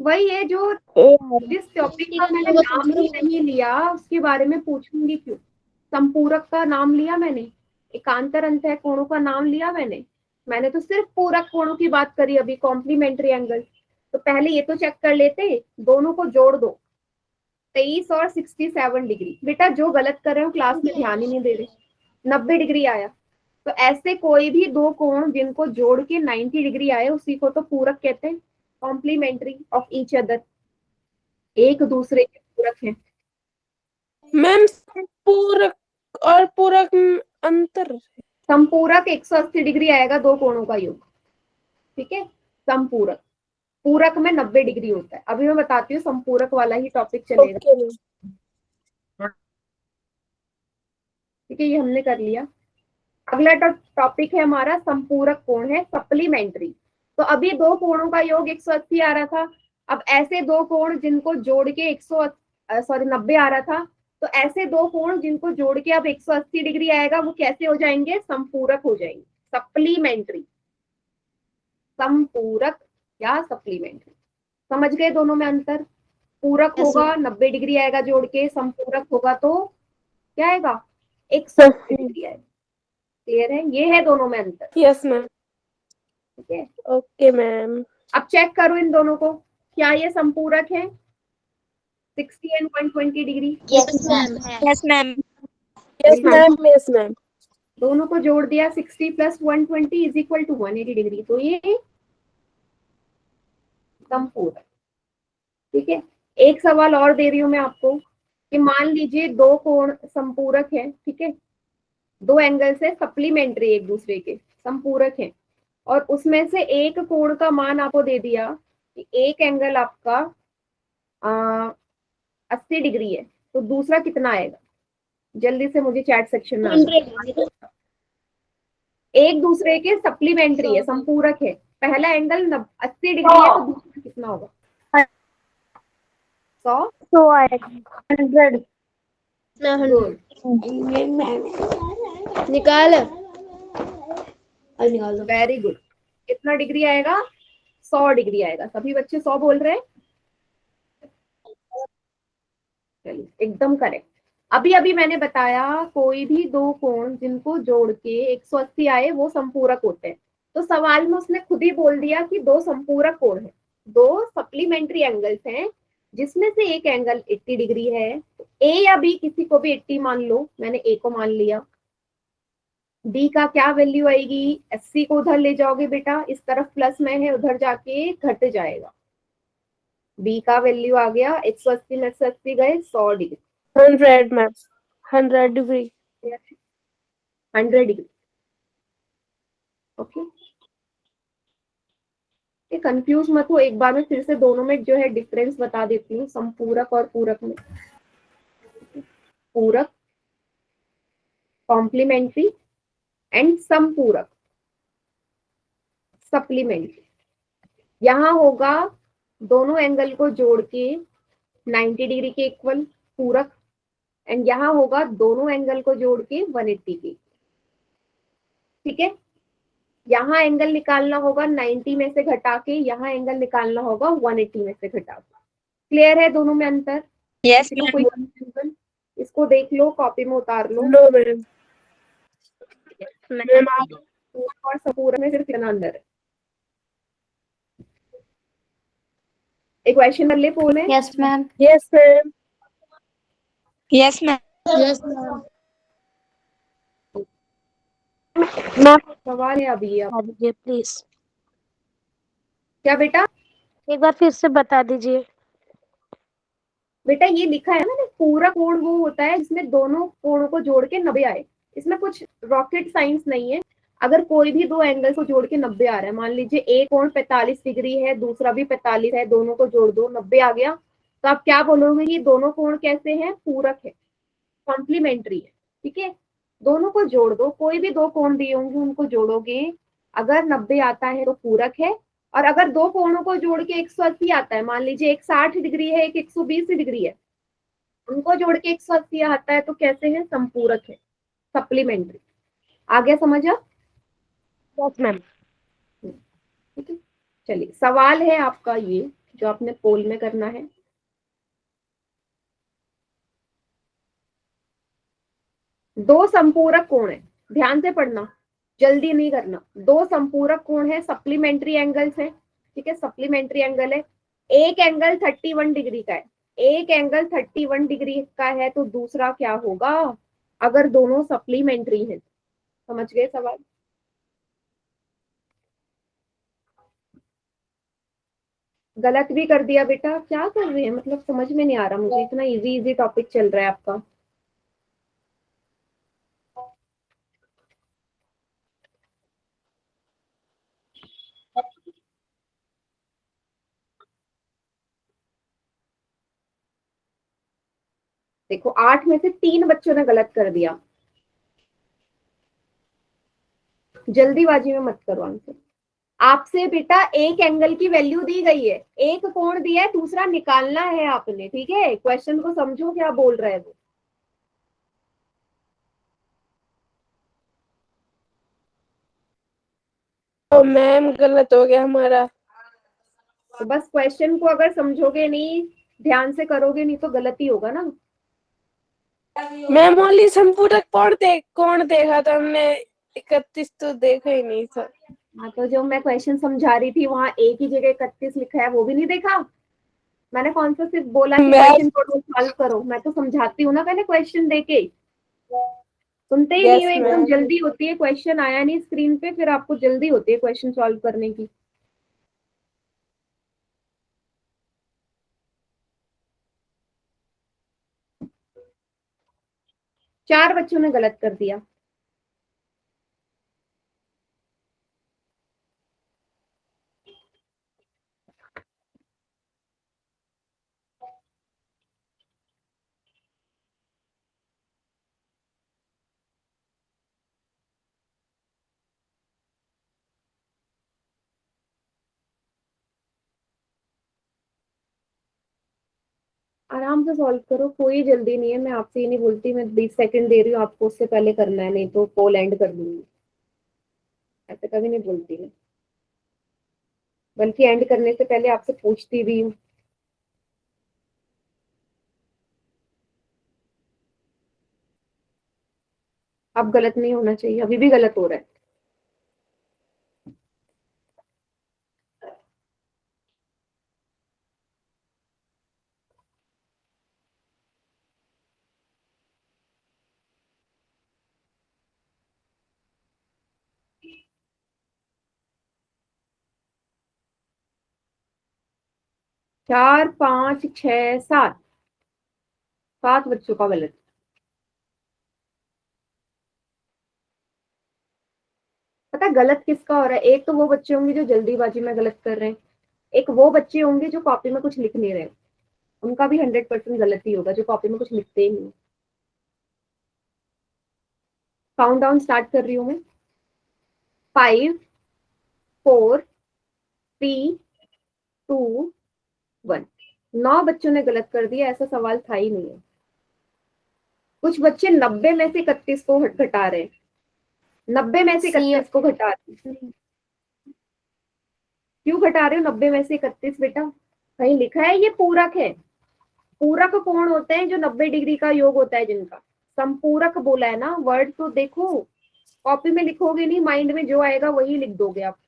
वही है जो जिस टॉपिक का मैंने नाम ही नहीं लिया उसके बारे में पूछूंगी क्यों? संपूरक का नाम लिया मैंने, एकांतर अंतः कोणों का नाम लिया मैंने तो सिर्फ पूरक कोणों की बात करी अभी, कॉम्प्लीमेंट्री एंगल। तो पहले ये तो चेक कर लेते, दोनों को जोड़ दो, 23 और 67 डिग्री। बेटा जो गलत कर रहे हो क्लास में ध्यान ही नहीं दे रहे, 90 डिग्री आया। तो ऐसे कोई भी दो कोण जिनको जोड़ के 90 डिग्री आए उसी को तो पूरक कहते हैं, कॉम्प्लीमेंट्री ऑफ ईच अदर, एक दूसरे के पूरक हैं। मैम पूरक और पूरक में अंतर? संपूरक 180 डिग्री आएगा दो कोणों का योग। ठीक है, संपूरक, पूरक में 90 डिग्री होता है। अभी मैं बताती हूँ, संपूरक वाला ही टॉपिक चलेगा। ठीक है, ये हमने कर लिया। अगला टॉपिक है हमारा संपूरक कोण है, सप्लीमेंट्री। तो अभी दो कोणों का योग 180 आ रहा था, अब ऐसे दो कोण जिनको जोड़ के 90 आ रहा था, तो ऐसे दो कोण जिनको जोड़ के अब 180 डिग्री आएगा वो कैसे हो जाएंगे? संपूरक हो जाएंगे, सप्लीमेंट्री। संपूरक या सप्लीमेंट्री, समझ गए दोनों में अंतर? पूरक होगा 90 डिग्री आएगा जोड़ के, संपूरक होगा तो क्या आएगा? 180 डिग्री आएगा। क्लियर है? ये है दोनों में अंतर। Yes ma'am. ठीक है, ओके मैम। अब चेक करो इन दोनों को, क्या ये संपूरक है 60 and 120 degree? Yes ma'am. Yes ma'am. Yes ma'am. Yes ma'am. दोनों को जोड़ दिया, 60 plus 120 is equal to 180 degree, तो ये संपूरक। ठीक है, एक सवाल और दे रही हूं मैं आपको कि मान लीजिए दो कोण संपूरक है, ठीक है, दो एंगल्स है सप्लीमेंट्री एक दूसरे के, संपूरक है, और उसमें से एक कोण का मान आपको दे दिया कि एक एंगल आपका 80 डिग्री है, तो दूसरा कितना आएगा? जल्दी से मुझे चैट सेक्शन में एक दूसरे के सप्लीमेंट्री है, संपूरक है, पहला एंगल 80 डिग्री है, तो दूसरा कितना होगा? 100। 100 निकाल वेरी गुड। कितना डिग्री आएगा? 100 डिग्री आएगा। सभी बच्चे 100 बोल रहे हैं? चलिए, एकदम करेक्ट। अभी अभी मैंने बताया कोई भी दो कोण जिनको जोड़ के 180 आए वो संपूरक होते हैं। तो सवाल में उसने खुद ही बोल दिया कि दो संपूरक कोण है, दो सप्लीमेंट्री एंगल्स हैं जिसमें से एक एंगल 80 डिग्री है। तो ए या बी किसी को भी 80 मान लो, मैंने ए को मान लिया। डी का क्या वैल्यू आएगी? 80 को उधर ले जाओगे बेटा, इस तरफ प्लस में है, उधर जाके घट जाएगा। बी का वैल्यू आ गया 180 में से 80 गए 100 degree. 100 ma'am. 100 degree. 100 degree. Okay, ये कंफ्यूज मत हो, एक बार में फिर से दोनों में जो है डिफरेंस बता देती हूँ, संपूरक और पूरक में। पूरक, कॉम्प्लीमेंट्री एंड संपूरक, सप्लीमेंट्री। यहां होगा दोनों एंगल को जोड़ के 90 डिग्री के इक्वल पूरक, एंड यहां होगा दोनों एंगल को जोड़ के 180 के। ठीक है, यहाँ एंगल निकालना होगा 90 में से घटा के, यहाँ एंगल निकालना होगा 180 में से घटा के। क्लियर है दोनों में अंतर? यस किसी को कोई कंफ्यूजन? इसको देख लो, कॉपी में उतार लो। No ma'am. मैम आप पूरक और संपूरक में सिर्फ कितना अंतर है? एक क्वेश्चन कर ले फोन में। Yes ma'am. Yes ma'am. Yes ma'am. Yes ma'am. Ma'am सवाल है अभी बता दीजिए प्लीज। क्या बेटा? एक बार फिर से बता दीजिए। बेटा ये लिखा है मैंने, पूरक कोण वो होता है जिसमें दोनों कोणों को जोड़ के 90 आए। इसमें कुछ रॉकेट साइंस नहीं है। अगर कोई भी दो एंगल को जोड़ के 90 आ रहा है, मान लीजिए एक कोण 45 डिग्री है, दूसरा भी 45 है, दोनों को जोड़ दो 90 आ गया, तो आप क्या बोलोगे कि दोनों कोण कैसे हैं? पूरक है, कॉम्प्लीमेंट्री है। ठीक है, दोनों को जोड़ दो, कोई भी दो कोण दिए होंगे उनको जोड़ोगे, अगर 90 आता है तो पूरक है, और अगर दो कोणों को जोड़ के 180 आता है, मान लीजिए एक 60 डिग्री है, एक 120 डिग्री है, उनको जोड़ के 180 आता है, तो कैसे है? संपूरक है, सप्लीमेंट्री। आ गया समझ? Yes ma'am. ठीक है, चलिए सवाल है आपका ये जो आपने पोल में करना है। दो संपूरक कोण है, ध्यान से पढ़ना, जल्दी नहीं करना। दो संपूरक कोण है, सप्लीमेंट्री एंगल्स है। ठीक है, सप्लीमेंट्री एंगल है। एक एंगल 31 डिग्री का है, एक एंगल 31 डिग्री का है, तो दूसरा क्या होगा अगर दोनों सप्लीमेंट्री हैं? समझ गए सवाल? गलत भी कर दिया बेटा, क्या कर रहे हैं? मतलब समझ में नहीं आ रहा मुझे, इतना इजी इजी टॉपिक चल रहा है आपका। देखो 8 में से 3 बच्चों ने गलत कर दिया, जल्दीबाजी में मत करो आंसर। आपसे बेटा एक एंगल की वैल्यू दी गई है, एक कोण दिया है, दूसरा निकालना है आपने। ठीक है, क्वेश्चन को समझो क्या बोल रहे हैं वो। तो मैम गलत हो गया हमारा। तो बस क्वेश्चन को अगर समझोगे नहीं, ध्यान से करोगे नहीं, तो गलत ही होगा ना। मैम ओनली संपूरक कौन देखा था हमने, 31 तो देखा ही नहीं था। हाँ, तो जो मैं क्वेश्चन समझा रही थी वहां एक ही जगह 31 लिखा है, वो भी नहीं देखा। मैंने कौन सा सिर्फ बोला कि मैम क्वेश्चन पढ़ो सॉल्व करो, मैं तो समझाती हूँ ना पहले क्वेश्चन देके। सुनते ही नहीं यस हो, एकदम मैम। जल्दी होती है, क्वेश्चन आया नहीं स्क्रीन पे, फिर आपको जल्दी होती है क्वेश्चन सॉल्व करने की। चार बच्चों ने गलत कर दिया। आराम से सॉल्व करो, कोई जल्दी नहीं है। मैं आपसे ये नहीं बोलती, मैं 20 सेकंड दे रही हूँ आपको, उससे पहले करना है, नहीं तो कॉल एंड कर दूंगी। ऐसे कभी नहीं बोलती मैं, बल्कि एंड करने से पहले आपसे पूछती भी हूँ। अब गलत नहीं होना चाहिए, अभी भी गलत हो रहा है। चार, पांच, छह, सात, सात बच्चों का गलत। पता है गलत किसका हो रहा है? एक तो वो बच्चे होंगे जो जल्दीबाजी में गलत कर रहे हैं, एक वो बच्चे होंगे जो कॉपी में कुछ लिख नहीं रहे, उनका भी 100% गलत ही होगा, जो कॉपी में कुछ लिखते ही नहीं। काउंट डाउन स्टार्ट कर रही हूँ मैं। 5, 4, 3, 2, 1। 9 बच्चों ने गलत कर दिया, ऐसा सवाल था ही नहीं है। कुछ बच्चे 90 में से 31 को घटा रहे हैं, 90 में से 31 को घटा रहे हैं। क्यों घटा रहे हो 90 में से 31 बेटा? कहीं लिखा है ये पूरक है? पूरक कौन होते हैं? जो 90 डिग्री का योग होता है जिनका। संपूरक बोला है ना, वर्ड तो देखो, कॉपी में लिखोगे नहीं, माइंड में जो आएगा वही लिख दोगे आप।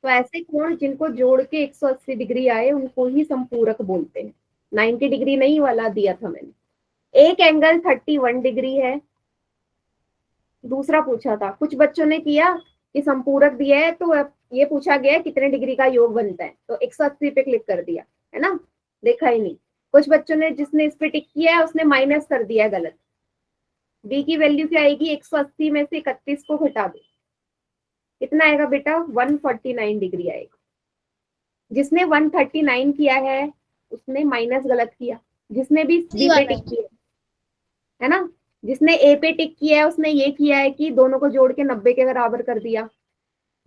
तो ऐसे कोण जिनको जोड़ के 180 डिग्री आए उनको ही संपूरक बोलते हैं। 90 डिग्री नहीं वाला दिया था मैंने। एक एंगल 31 डिग्री है। दूसरा पूछा था, कुछ बच्चों ने किया कि संपूरक दिया है तो अब ये पूछा गया है कितने डिग्री का योग बनता है, तो 180 पे क्लिक कर दिया है ना, देखा ही नहीं। कुछ बच्चों ने, जिसने इस पे टिक किया है उसने माइनस कर दिया गलत। बी की वैल्यू क्या आएगी? 180 में से 31 को घटा दो, कितना आएगा बेटा? 149 डिग्री आएगा। जिसने 139 किया है उसने माइनस गलत किया, जिसने भी बी पे टिक किया है ना, जिसने ए पे टिक किया है उसने ये किया है कि दोनों को जोड़ के 90 के बराबर कर दिया,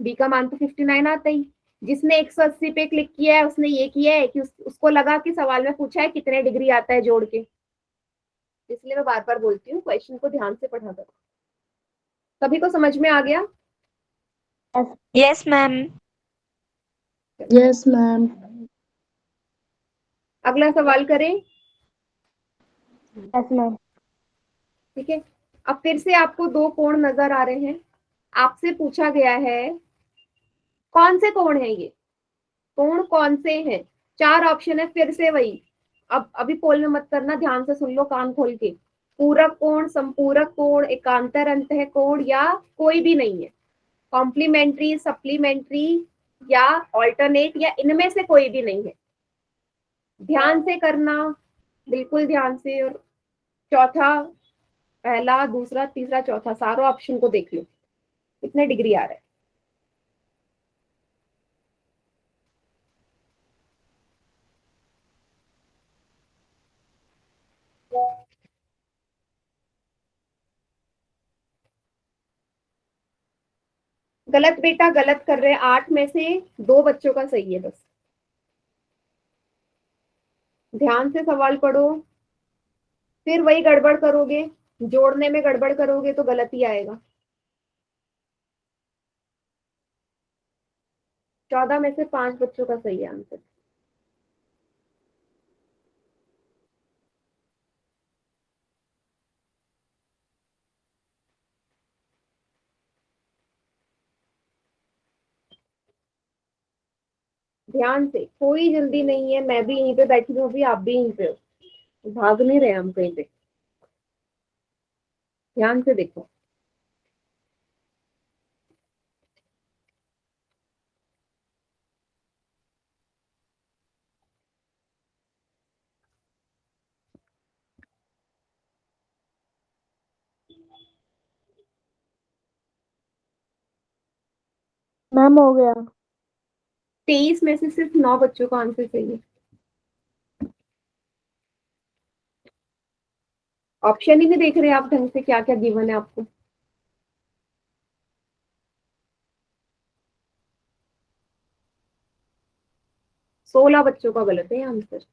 बी का मान तो 59 आता ही। जिसने 180 पे क्लिक किया है उसने ये किया है कि उसको लगा कि सवाल में पूछा है कितने डिग्री आता है जोड़ के। इसलिए मैं बार बार बोलती हूँ क्वेश्चन को ध्यान से पढ़ा करो। सभी को समझ में आ गया? Yes ma'am. Yes ma'am. अगला सवाल करें? Yes ma'am. ठीक है, अब फिर से आपको दो कोण नजर आ रहे हैं। आपसे पूछा गया है कौन से कोण है ये, कोण कौन से हैं? चार ऑप्शन है, फिर से वही। अब अभी पोल में मत करना, ध्यान से सुन लो कान खोल के। पूरक कोण, संपूरक कोण, एकांतर अंतः कोण, या कोई भी नहीं है, कॉम्प्लीमेंट्री, सप्लीमेंट्री या ऑल्टरनेट, या इनमें से कोई भी नहीं है। ध्यान से करना, बिल्कुल ध्यान से। और चौथा, पहला, दूसरा, तीसरा, चौथा, सारों ऑप्शन को देख लो कितने डिग्री आ रहा है। गलत बेटा, गलत कर रहे हैं। 8 में से 2 बच्चों का सही है बस। ध्यान से सवाल पढ़ो, फिर वही गड़बड़ करोगे, जोड़ने में गड़बड़ करोगे तो गलत ही आएगा। 14 में से 5 बच्चों का सही है आंसर। ध्यान से, कोई जल्दी नहीं है, मैं भी यहीं पे बैठी हूँ अभी, आप भी यहीं पे हो, भाग नहीं रहे हम कहीं पे। ध्यान से देखो। मैम हो गया। 23 में से सिर्फ 9 बच्चों का आंसर सही है। ऑप्शन ही नहीं देख रहे आप ढंग से, क्या क्या गिवन है आपको। सोलह बच्चों का गलत है आंसर।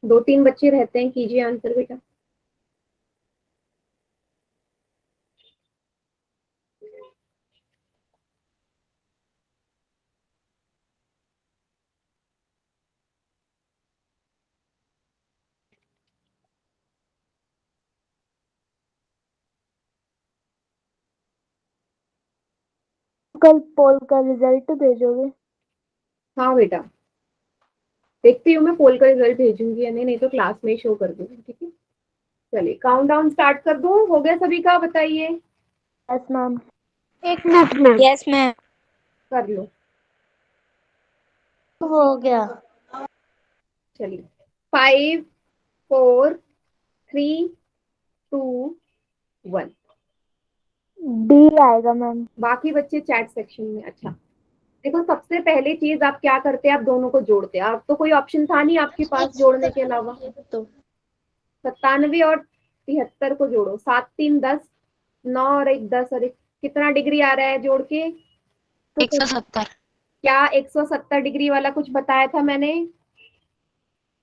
दो तीन बच्चे रहते हैं, कीजिए आंसर बेटा। कल पोल का रिजल्ट भेजोगे? हाँ बेटा, देखती हूँ मैं पोल का रिजल्ट भेजूंगी या नहीं, नहीं तो क्लास में शो कर दूंगी, ठीक है। चलिए काउंट डाउन स्टार्ट कर दूं, हो गया सभी का, बताइए। Yes ma'am. 1 मिनट में यस मैम। कर लो। हो गया। चलिए 5 4 3 2 1। डी आएगा मैम। बाकी बच्चे चैट सेक्शन में। अच्छा देखो, सबसे पहली चीज आप क्या करते हैं, आप दोनों को जोड़ते हैं। आप तो कोई ऑप्शन था नहीं आपके पास जोड़ने के अलावा। तो 97 और 73 को जोड़ो, 7 3 10, 9 और 1 10 और 1, कितना डिग्री आ रहा है जोड़ के? 170। क्या 170 डिग्री वाला कुछ बताया था मैंने?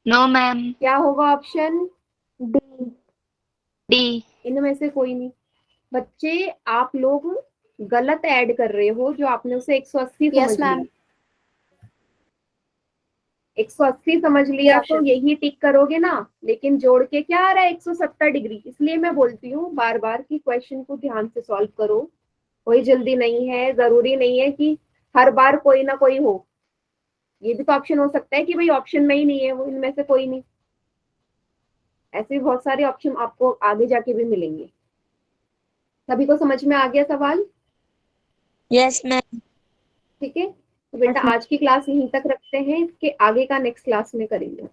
No ma'am. क्या होगा ऑप्शन? डी। डी। इनमें से कोई नहीं। बच्चे आप लोग गलत ऐड कर रहे हो, जो आपने उसे 180 समझ यस मैम। लिया। 180 समझ लिया तो यही टिक करोगे ना, लेकिन जोड़ के क्या आ रहा है? 170 डिग्री। इसलिए मैं बोलती हूँ बार बार कि क्वेश्चन को ध्यान से सॉल्व करो। कोई जल्दी नहीं है, जरूरी नहीं है कि हर बार कोई ना कोई हो। ये भी तो ऑप्शन हो सकता है कि भाई ऑप्शन में ही नहीं है वो, इनमें से कोई नहीं। ऐसे भी बहुत सारे ऑप्शन आपको आगे जाके भी मिलेंगे। सभी को समझ में आ गया सवाल? Yes ma'am. ठीक है, तो बेटा आज की क्लास यहीं तक रखते हैं, इसके आगे का नेक्स्ट क्लास में करेंगे।